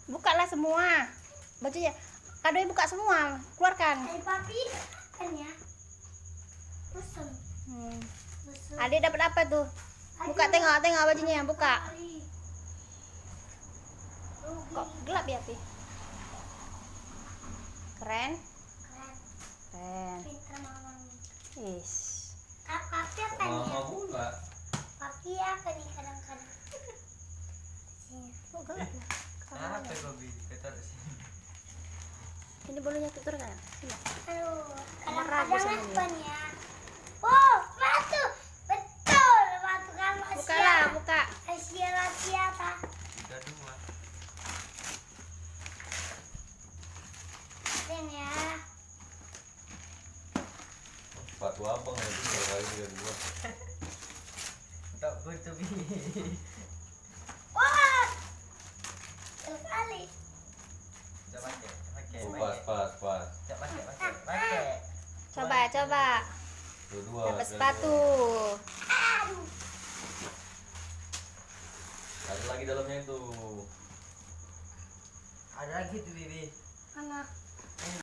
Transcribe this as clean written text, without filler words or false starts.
Bukalah semua bajunya. Kadoy buka semua, keluarkan. Papi kan ya. Bosan. Adik dapat apa tuh? Buka, tengok bajunya, buka. Kok gelap ya, Pi? Keren. Keren. Pintar mamanya. Is. Papi apa nih? Mama pula. Papi apa nih kadang-kadang? Kok gelap ya? Apa kau taruh sini? Ini bolunya tutur kan? Sini. Aduh, Ragu kadang-kadang sama apa nih ya? Oh, batu. Betul, batu kan Bukalah, buka. Asia tak? 32. Ini ya. Sepatu abang itu kalau kali 32. Tak betul bi. Wah, sekali. Tak pakai. Oh, pas. Tak pakai. Coba. 22. Dapat sepatu. Aduh, Ada lagi dalamnya itu. Ada lagi tu bibi. Mana?